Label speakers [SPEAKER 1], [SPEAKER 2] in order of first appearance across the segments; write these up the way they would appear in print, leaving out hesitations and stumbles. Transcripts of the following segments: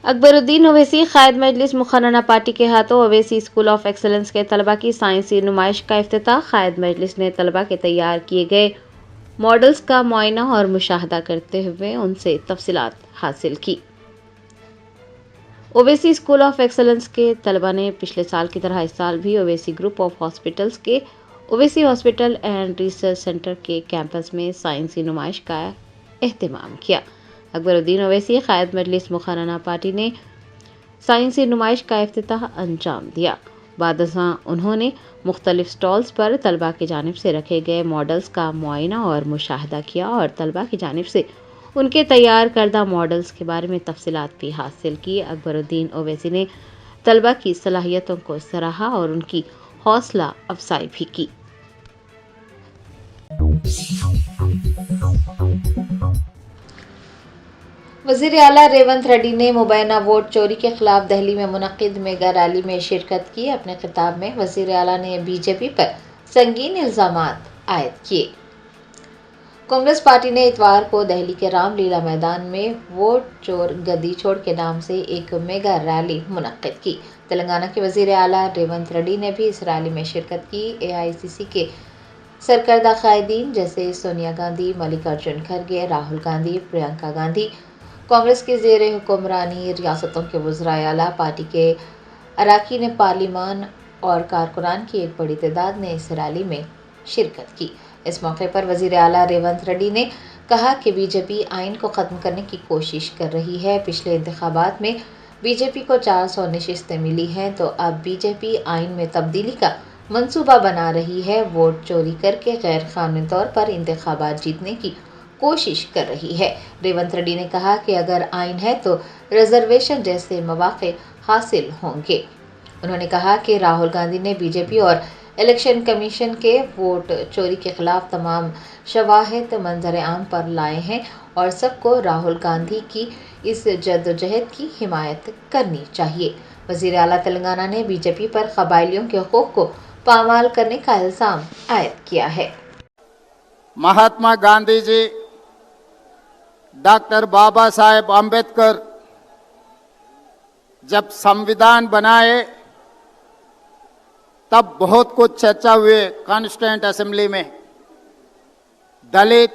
[SPEAKER 1] اکبر الدین اویسی قائد مجلس مقننہ پارٹی کے ہاتھوں اویسی اسکول آف ایکسلنس کے طلباء کی سائنسی نمائش کا افتتاح۔ قائد مجلس نے طلباء کے تیار کیے گئے ماڈلز کا معائنہ اور مشاہدہ کرتے ہوئے ان سے تفصیلات حاصل کی۔ اویسی اسکول آف ایکسلنس کے طلباء نے پچھلے سال کی طرح اس سال بھی اویسی گروپ آف ہاسپٹلز کے Owaisi hospital and research centre کے کیمپس میں سائنسی نمائش کا اہتمام کیا۔ اکبر الدین اویسی قائد مجلس مقننہ پارٹی نے سائنسی نمائش کا افتتاح انجام دیا۔ بعد ازاں انہوں نے مختلف سٹالز پر طلباء کی جانب سے رکھے گئے ماڈلز کا معائنہ اور مشاہدہ کیا اور طلباء کی جانب سے ان کے تیار کردہ ماڈلز کے بارے میں تفصیلات بھی حاصل کی۔ اکبر الدین اویسی نے طلباء کی صلاحیتوں کو سراہا اور ان کی حوصلہ افزائی بھی کی۔ وزیر اعلیٰ ریونت ریڈی نے مبینہ ووٹ چوری کے خلاف دہلی میں منعقد میگا ریلی میں شرکت کی۔ اپنے خطاب میں وزیر اعلیٰ نے بی جے پی پر سنگین الزامات عائد کیے۔ کانگریس پارٹی نے اتوار کو دہلی کے رام لیلا میدان میں ووٹ چور گدی چھوڑ کے نام سے ایک میگا ریلی منعقد کی۔ تلنگانہ کے وزیر اعلیٰ ریونت ریڈی نے بھی اس ریلی میں شرکت کی۔ اے آئی سی سی کے سرکردہ قائدین جیسے سونیا گاندھی، ملک ارجن کھرگے، راہل گاندھی، پرینکا گاندھی، کانگریس کی زیر حکمرانی ریاستوں کے وزرائے اعلیٰ، پارٹی کے اراکین پارلیمان اور کارکنان کی ایک بڑی تعداد نے اس ریلی میں شرکت کی۔ اس موقع پر وزیر اعلیٰ ریونت ریڈی نے کہا کہ بی جے پی آئین کو ختم کرنے کی کوشش کر رہی ہے۔ پچھلے انتخابات میں بی جے پی کو 400 نشستیں ملی ہیں تو اب بی جے پی آئین میں تبدیلی کا منصوبہ بنا رہی ہے، ووٹ چوری کر کے غیر قانونی طور پر انتخابات جیتنے کی کوشش کر رہی ہے۔ ریونت ریڈی نے کہا کہ اگر آئین ہے تو ریزرویشن جیسے مواقع حاصل ہوں گے۔ انہوں نے کہا کہ راہل گاندھی نے بی جے پی اور الیکشن کمیشن کے ووٹ چوری کے خلاف تمام شواہد منظر عام پر لائے ہیں اور سب کو راہل گاندھی کی اس جدوجہد کی حمایت کرنی چاہیے۔ وزیر اعلیٰ تلنگانہ نے بی جے پی پر قبائلیوں کے حقوق کو پامال کرنے کا الزام عائد کیا ہے۔
[SPEAKER 2] مہاتما گاندھی جی، ڈاکٹر بابا صاحب امبیڈکر جب سمویدھان بنائے تب بہت کچھ چرچا ہوئے کانسٹیٹوئنٹ اسمبلی میں۔ دلت،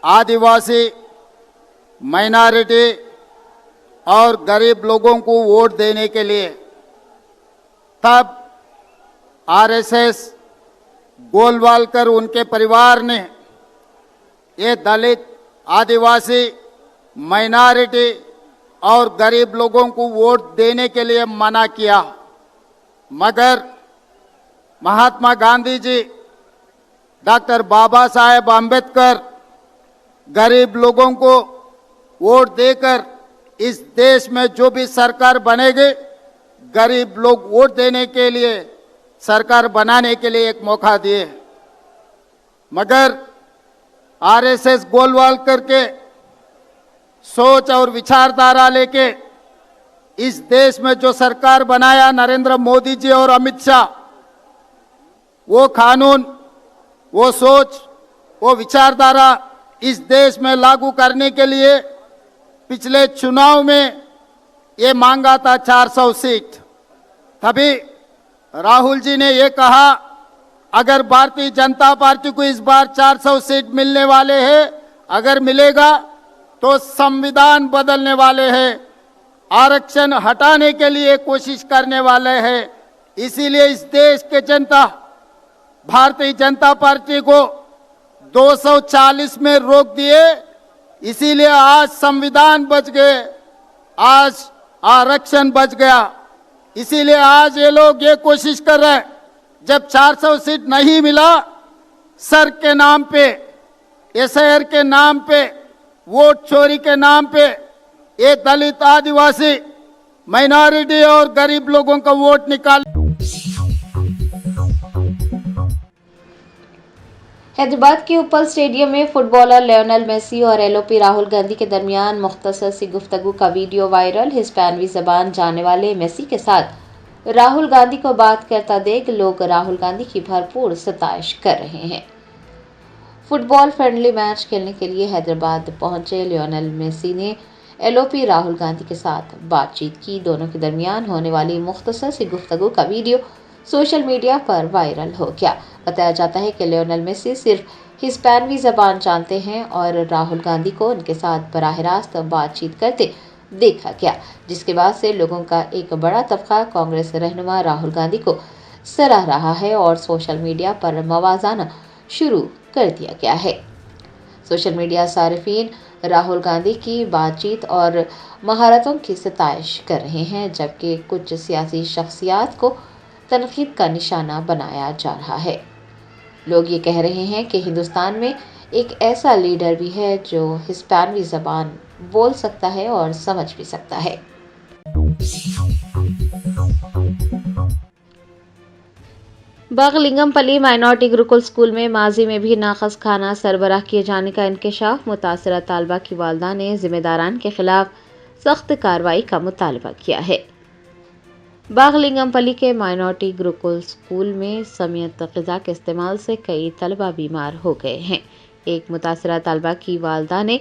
[SPEAKER 2] آدیواسی، مائنارٹی اور غریب لوگوں کو ووٹ دینے کے لیے تب آر ایس ایس، گولوالکر ان کے پریوار نے یہ دلت، آدیواسی، مائنارٹی اور غریب لوگوں کو ووٹ دینے کے لیے منع کیا، مگر مہاتما گاندھی جی، ڈاکٹر بابا صاحب امبیڈکر غریب لوگوں کو ووٹ دے کر اس دیش میں جو بھی سرکار بنے گی، غریب لوگ ووٹ دینے کے لیے سرکار بنانے کے لیے ایک موقع دیے۔ مگر آر ایس ایس گولوالکر کے سوچ اور وچاردھارا لے کے اس دیش میں جو سرکار بنایا نریندر مودی جی اور امت شاہ، وہ قانون، وہ سوچ، وہ وچاردھارا اس دیش میں لاگو کرنے کے لیے پچھلے چناؤ میں یہ مانگا تھا 400 سیٹ۔ تبھی راہل جی نے یہ کہا اگر بھارتی جنتا پارٹی کو اس بار 400 سیٹ ملنے والے ہیں، اگر ملے گا تو سمویدھان بدلنے والے ہیں، آرکشن ہٹانے کے لیے کوشش کرنے والے ہیں۔ اسی لیے اس دیش کے جنتا بھارتی جنتا پارٹی کو 240 میں روک دیے، اسی لیے آج سمویدھان بچ گئے، آج آرکشن بچ گیا۔ اسی لیے آج یہ لوگ یہ کوشش کر رہے ہیں، جب 400 سیٹ نہیں ملا، سر کے نام پہ، ایس آئی آر کے نام پہ، ووٹ چوری کے نام پہ یہ دلت، آدیواسی، مائنارٹی اور غریب لوگوں کا ووٹ نکال۔
[SPEAKER 1] حیدرآباد کے اوپل اسٹیڈیم میں فٹ بالر لیونل میسی اور ایل او پی راہل گاندھی کے درمیان مختصر سی گفتگو کا ویڈیو وائرل۔ ہسپانوی زبان جاننے والے میسی کے ساتھ راہل گاندھی کو بات کرتا دیکھ لوگ راہل گاندھی کی بھرپور ستائش کر رہے ہیں۔ فٹ بال فرینڈلی میچ کھیلنے کے لیے حیدرآباد پہنچے لیونل میسی نے LOP راہل گاندھی کے ساتھ بات چیت کی۔ دونوں کے درمیان ہونے والی مختصر سی گفتگو کا ویڈیو سوشل میڈیا پر وائرل ہو گیا۔ بتایا جاتا ہے کہ لیونل میسی صرف ہسپانوی زبان جانتے ہیں اور راہل گاندھی کو ان کے ساتھ براہ راست بات چیت کرتے دیکھا گیا، جس کے بعد سے لوگوں کا ایک بڑا طبقہ کانگریس رہنما راہل گاندھی کو سراہ رہا ہے اور سوشل میڈیا پر موازنہ شروع کر دیا گیا ہے۔ سوشل میڈیا صارفین راہل گاندھی کی بات چیت اور مہارتوں کی ستائش کر رہے ہیں، جبکہ کچھ سیاسی شخصیات کو تنقید کا نشانہ بنایا جا رہا ہے۔ لوگ یہ کہہ رہے ہیں کہ ہندوستان میں ایک ایسا لیڈر بھی ہے جو ہسپانوی زبان بول سکتا ہے اور سمجھ بھی سکتا ہے۔ باغلنگم پلی مائنارٹی گروکل اسکول میں ماضی میں بھی ناقص کھانا سربراہ کیے جانے کا انکشاف۔ متاثرہ طالبہ کی والدہ نے ذمہ داران کے خلاف سخت کارروائی کا مطالبہ کیا ہے۔ باغلنگم پلی کے مائنارٹی گروکل اسکول میں سمیت غذا کے استعمال سے کئی طلبہ بیمار ہو گئے ہیں۔ ایک متاثرہ طالبہ کی والدہ نے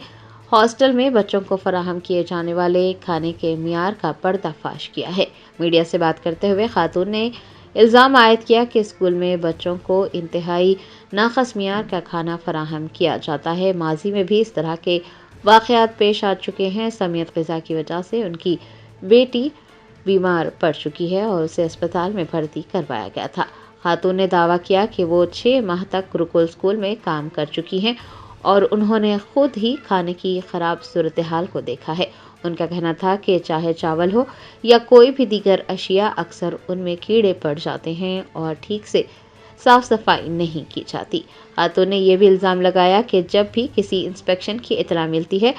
[SPEAKER 1] ہاسٹل میں بچوں کو فراہم کیے جانے والے کھانے کے معیار کا پردہ فاش کیا ہے۔ میڈیا سے بات کرتے ہوئے خاتون نے الزام عائد کیا کہ اسکول میں بچوں کو انتہائی ناقص معیار کا کھانا فراہم کیا جاتا ہے۔ ماضی میں بھی اس طرح کے واقعات پیش آ چکے ہیں۔ سمیت غذا کی وجہ سے ان کی بیٹی بیمار پڑ چکی ہے اور اسے اسپتال میں بھرتی کروایا گیا تھا۔ خاتون نے دعویٰ کیا کہ وہ 6 ماہ تک گروکل اسکول میں کام کر چکی ہیں اور انہوں نے خود ہی کھانے کی خراب صورتحال کو دیکھا ہے۔ ان کا کہنا تھا کہ چاہے چاول ہو یا کوئی بھی دیگر اشیاء، اکثر ان میں کیڑے پڑ جاتے ہیں اور ٹھیک سے صاف صفائی نہیں کی جاتی۔ خاتون نے یہ بھی الزام لگایا کہ جب بھی کسی انسپیکشن کی اطلاع ملتی ہے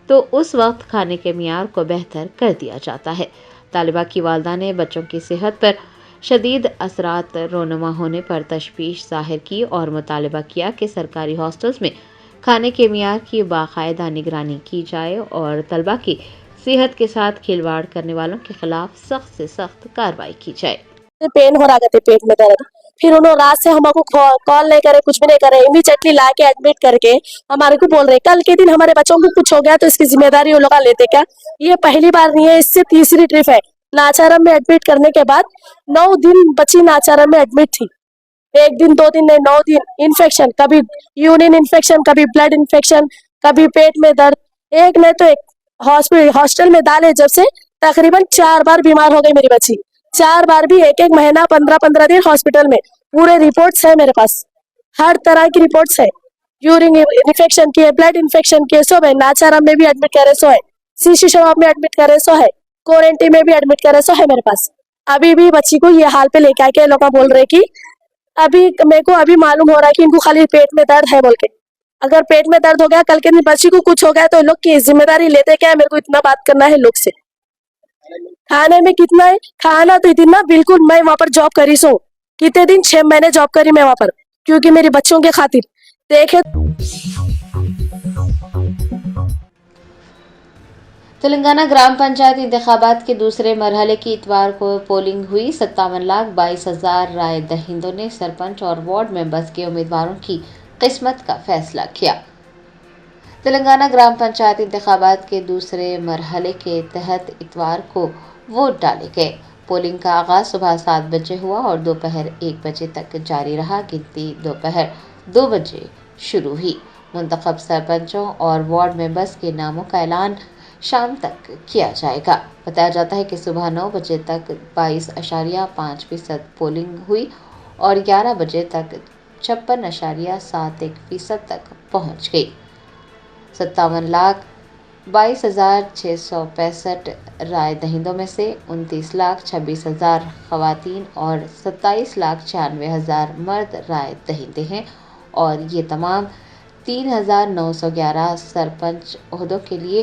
[SPEAKER 1] تو اس وقت کھانے کے معیار کو بہتر کر دیا جاتا ہے۔ طالبہ کی والدہ نے بچوں کی صحت پر شدید اثرات رونما ہونے پر تشویش ظاہر کی اور مطالبہ کیا کہ سرکاری ہاسٹلز میں کھانے کے معیار کی باقاعدہ نگرانی کی جائے اور طلبہ کی صحت کے ساتھ کھلواڑ کرنے والوں کے خلاف سخت سے سخت کارروائی کی جائے۔
[SPEAKER 3] پین ہو رہا تھا پیٹ میں درد، پھر انہوں رات سے ہم کو کال نہیں کرے، کچھ بھی نہیں کرے، امیڈیٹلی لا کے ایڈمٹ کر کے ہمارے کو بول رہے کل کے دن ہمارے بچوں کو کچھ ہو گیا تو اس کی ذمہ داری وہ لوگ لیتے کیا؟ یہ پہلی بار نہیں ہے، اس سے تیسری ٹرپ ہے۔ ناچارم میں ایڈمٹ کرنے کے بعد 9 دن بچی ناچارم میں ایڈمٹ تھی، 1 دن 2 دن نہیں 9 دن انفیکشن، کبھی یورین انفیکشن، کبھی بلڈ انفیکشن، کبھی پیٹ میں درد، ایک نہیں تو ایک ہاسٹل میں ڈالے جب سے تقریباً 4 بار بیمار ہو گئی میری بچی، 4 بار بھی 1 مہینہ 15 دن ہاسپٹل میں، پورے رپورٹس ہے میرے پاس، ہر طرح کی رپورٹس ہے، یورین انفیکشن کی ہے، بلڈ انفیکشن کی ہے، سب ہے، ناچارم میں بھی ایڈمٹ کرے سو ہے، سی شواب میں ایڈمٹ کرے سو ہے، کوارنٹین میں بھی ایڈمٹ کرے سو ہے میرے پاس۔ ابھی بھی بچی کو یہ حال پہ لے کے آ کے لوگ بول رہے کہ ابھی میرے کو ابھی معلوم ہو رہا ہے کہ ان کو خالی پیٹ میں درد ہے بول کے، اگر پیٹ میں درد ہو گیا کل کے دن بچی کو کچھ ہو گیا تو لوگ کی ذمہ داری لیتے کیا ہے؟ میرے کو اتنا بات کرنا ہے لوگ سے۔ کھانے میں کتنا ہے کھانا تو اتنا، بالکل میں وہاں پر جاب کری سو کتنے دن 6 مہینے جاب کری میں وہاں پر، کیونکہ میری بچوں کے خاطر دیکھے۔
[SPEAKER 1] تلنگانہ گرام پنچایت انتخابات کے دوسرے مرحلے کی اتوار کو پولنگ ہوئی۔ 57,22,000 رائے دہندوں نے سرپنچ اور وارڈ ممبرز کے امیدواروں کی قسمت کا فیصلہ کیا۔ تلنگانہ گرام پنچایت انتخابات کے دوسرے مرحلے کے تحت اتوار کو ووٹ ڈالے گئے۔ پولنگ کا آغاز صبح 7 بجے ہوا اور دوپہر 1 بجے تک جاری رہا۔ گنتی دوپہر 2 بجے شروع ہوئی۔ منتخب سرپنچوں اور وارڈ ممبرز کے ناموں کا اعلان شام تک کیا جائے گا۔ بتایا جاتا ہے کہ صبح 9 بجے تک 22.5% پولنگ ہوئی اور 11 بجے تک 56.71% تک پہنچ گئی۔ 57,22,665 رائے دہندوں میں سے 29,26,000 خواتین اور 27,96,000 مرد رائے دہندے ہیں اور یہ تمام 3,911 سرپنچ عہدوں کے لیے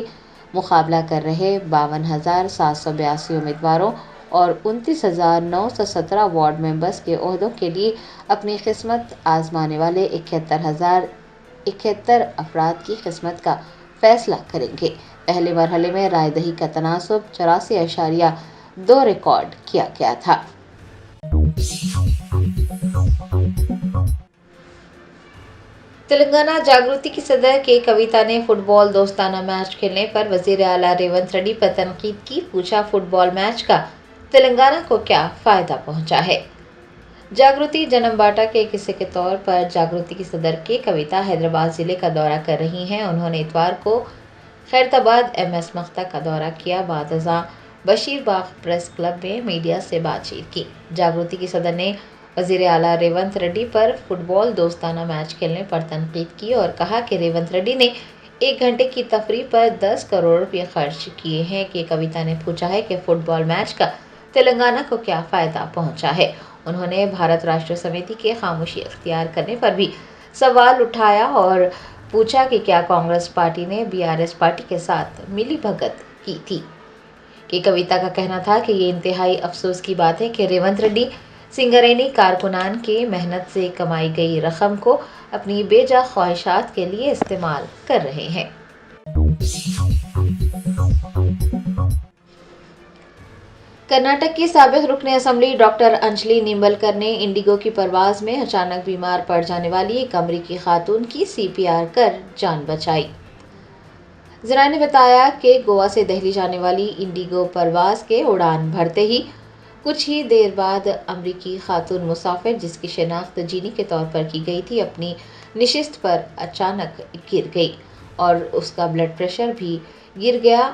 [SPEAKER 1] مقابلہ کر رہے 52,782 امیدواروں اور 29,917 وارڈ ممبرز کے عہدوں کے لیے اپنی قسمت آزمانے والے 71 افراد کی قسمت کا فیصلہ کریں گے۔ پہلے مرحلے میں رائے دہی کا تناسب 84.2 ریکارڈ کیا گیا تھا۔ تلنگانہ جاگرتی کی صدر کے کویتا نے فٹ بال دوستانہ میچ کھیلنے پر وزیر اعلیٰ ریونت ریڈی پر تنقید کی. پوچھا فٹ بال میچ کا تلنگانہ کو کیا فائدہ پہنچا ہے. جاگرتی جنم باٹا کے ایک حصے کے طور پر جاگرتی کی صدر کے کویتا حیدرآباد ضلع کا دورہ کر رہی ہیں. انہوں نے اتوار کو خیرتآباد MS مختہ کا دورہ کیا. بعد ازاں بشیر باغ پریس کلب میں میڈیا سے بات چیت کی. جاگرتی کی صدر نے وزیر اعلیٰ ریونت ریڈی پر فٹ بال دوستانہ میچ کھیلنے پر تنقید کی اور کہا کہ ریونت ریڈی نے 1 گھنٹے کی تفریح پر 10 کروڑ روپے خرچ کیے ہیں. کہ کویتا نے پوچھا ہے کہ فٹ بال میچ کا تلنگانہ کو کیا فائدہ پہنچا ہے. انہوں نے بھارت راشٹر سمیتی کے خاموشی اختیار کرنے پر بھی سوال اٹھایا اور پوچھا کہ کیا کانگریس پارٹی نے BRS پارٹی کے ساتھ ملی بھگت کی تھی. کہ کویتا کا کہنا تھا کہ یہ انتہائی افسوس کی بات ہے کہ ریونت ریڈی سنگرینی کارکنان کی محنت سے کمائی گئی رقم کو اپنی بے جا خواہشات کے لیے استعمال کر رہے ہیں. کرناٹک کی سابق رکن اسمبلی ڈاکٹر انجلی نیمبلکر نے انڈیگو کی پرواز میں اچانک بیمار پڑ جانے والی ایک امریکی خاتون کی CPR کر جان بچائی. ذرائع نے بتایا کہ گوا سے دہلی جانے والی انڈیگو پرواز کے اڑان بھرتے ہی کچھ ہی دیر بعد امریکی خاتون مسافر جس کی شناخت جینی کے طور پر کی گئی تھی اپنی نشست پر اچانک گر گئی اور اس کا بلڈ پریشر بھی گر گیا.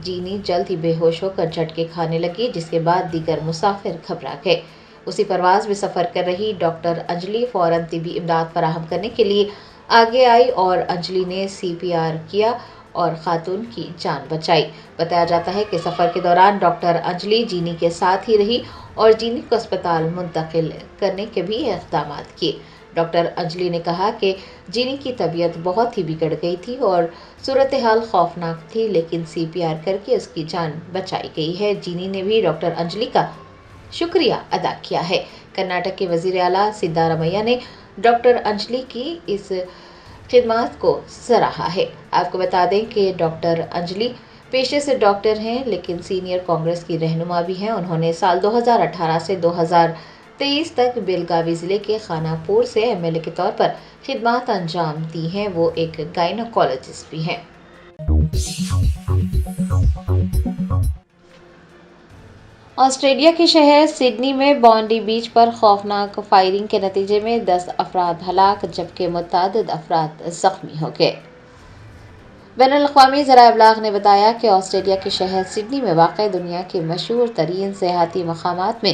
[SPEAKER 1] جینی جلد ہی بے ہوش ہو کر جھٹکے کھانے لگی جس کے بعد دیگر مسافر گھبرا گئے. اسی پرواز میں سفر کر رہی ڈاکٹر انجلی فوراً طبی امداد فراہم کرنے کے لیے آگے آئی اور انجلی نے CPR کیا اور خاتون کی جان بچائی. بتایا جاتا ہے کہ سفر کے دوران ڈاکٹر انجلی جینی کے ساتھ ہی رہی اور جینی کو اسپتال منتقل کرنے کے بھی اقدامات کیے. ڈاکٹر انجلی نے کہا کہ جینی کی طبیعت بہت ہی بگڑ گئی تھی اور صورتحال خوفناک تھی لیکن CPR کر کے اس کی جان بچائی گئی ہے. جینی نے بھی ڈاکٹر انجلی کا شکریہ ادا کیا ہے. کرناٹک کے وزیر اعلیٰ سدارامیا نے ڈاکٹر انجلی کی اس خدمات کو سراہا ہے. آپ کو بتا دیں کہ ڈاکٹر انجلی پیشے سے ڈاکٹر ہیں لیکن سینئر کانگریس کی رہنما بھی ہیں. انہوں نے سال 2018 سے 2023 تک بیلگاوی ضلع کے خانہ پور سے MLA کے طور پر خدمات انجام دی ہیں. وہ ایک گائنیکولوجسٹ بھی ہیں. آسٹریلیا کے شہر سڈنی میں بانڈی بیچ پر خوفناک فائرنگ کے نتیجے میں 10 افراد ہلاک جبکہ متعدد افراد زخمی ہو گئے. بین الاقوامی ذرائع ابلاغ نے بتایا کہ آسٹریلیا کے شہر سڈنی میں واقع دنیا کے مشہور ترین سیاحتی مقامات میں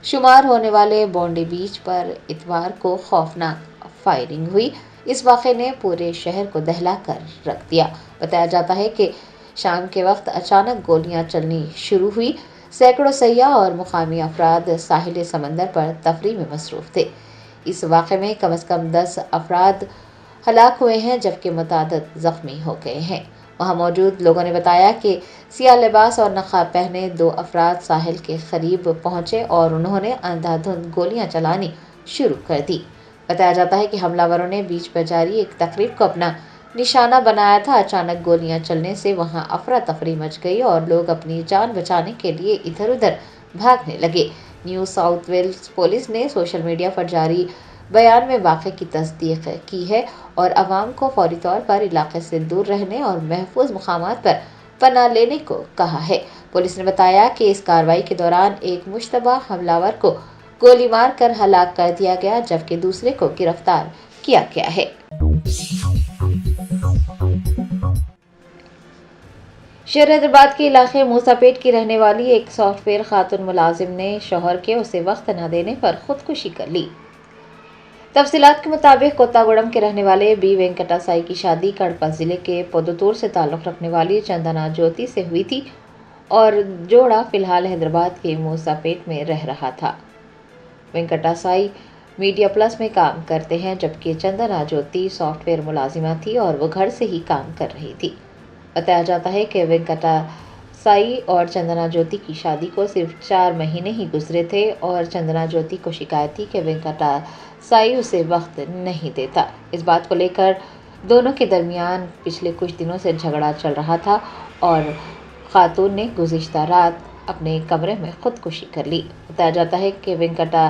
[SPEAKER 1] شمار ہونے والے بانڈی بیچ پر اتوار کو خوفناک فائرنگ ہوئی. اس واقعے نے پورے شہر کو دہلا کر رکھ دیا. بتایا جاتا ہے کہ شام کے وقت اچانک گولیاں چلنی شروع ہوئی. سینکڑوں سیاح اور مقامی افراد ساحل سمندر پر تفریح میں مصروف تھے. اس واقعے میں کم از کم 10 افراد ہلاک ہوئے ہیں جبکہ متعدد زخمی ہو گئے ہیں. وہاں موجود لوگوں نے بتایا کہ سیاہ لباس اور نقاب پہنے 2 افراد ساحل کے قریب پہنچے اور انہوں نے اندھا دھند گولیاں چلانی شروع کر دی. بتایا جاتا ہے کہ حملہ وروں نے بیچ پر جاری ایک تقریب کو اپنا نشانہ بنایا تھا. اچانک گولیاں چلنے سے وہاں افراتفری مچ گئی اور لوگ اپنی جان بچانے کے لیے ادھر ادھر بھاگنے لگے. نیو ساؤتھ ویلز پولیس نے سوشل میڈیا پر جاری بیان میں واقعے کی تصدیق کی ہے اور عوام کو فوری طور پر علاقے سے دور رہنے اور محفوظ مقامات پر پناہ لینے کو کہا ہے. پولیس نے بتایا کہ اس کارروائی کے دوران ایک مشتبہ حملہ ور کو گولی مار کر ہلاک کر دیا گیا جبکہ دوسرے کو گرفتار کیا گیا ہے. شہر حیدرآباد کے علاقے موسا پیٹ کی رہنے والی ایک سافٹ ویئر خاتون ملازم نے شوہر کے اسے وقت نہ دینے پر خودکشی کر لی. تفصیلات کے مطابق کوتاگوڑم کے رہنے والے بی وینکٹا سائی کی شادی کڑپا ضلع کے پودوتور سے تعلق رکھنے والی چندنا جوتی سے ہوئی تھی اور جوڑا فی الحال حیدرآباد کے موسا پیٹ میں رہ رہا تھا. وینکٹا سائی میڈیا پلس میں کام کرتے ہیں جبکہ چندنا جوتی سافٹ ویئر ملازمہ تھی اور وہ گھر سے ہی کام کر رہی تھی. بتایا جاتا ہے کہ وینکٹا سائی اور چندنا جوتی کی شادی کو صرف 4 مہینے ہی گزرے تھے اور چندنا جوتی کو شکایت تھی کہ وینکٹا سائی اسے وقت نہیں دیتا. اس بات کو لے کر دونوں کے درمیان پچھلے کچھ دنوں سے جھگڑا چل رہا تھا اور خاتون نے گزشتہ رات اپنے کمرے میں خودکشی کر لی. بتایا جاتا ہے کہ وینکٹا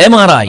[SPEAKER 4] MRI,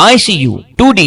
[SPEAKER 4] ICU, 2D